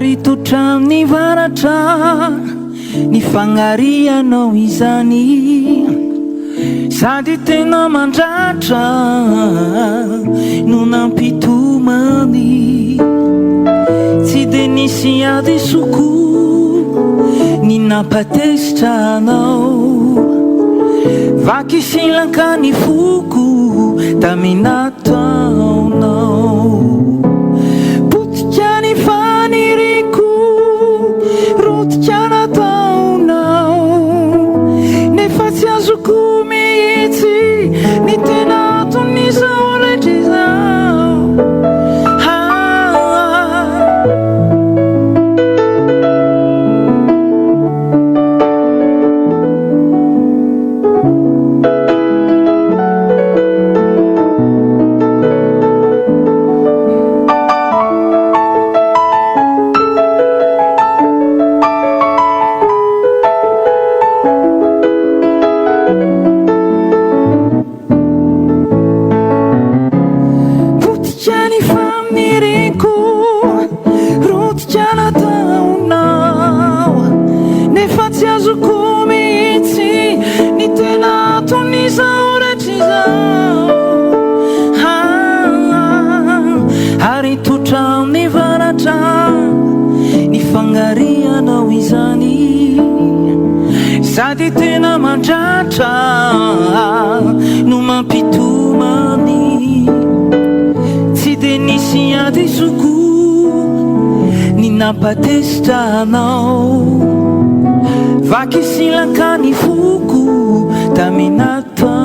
Aritotrany varatra ny fagnarianao izany, sady tena mandratra no nampitomany. Tsy de nisy ady soko ny nampatesitranao, vaky silaka ny foko taminataonao. Potika ny faniriko rotika nataonao, nefa tsy azoko mihitsy ny tena ton'izao rehetra izao. Aritotrany varatra ny fagnarianao izany, sady tena mandratra no mampitomany. Tsy de nisy ady soko ny nampatesitranao, vaky silaka ny foko taminatao.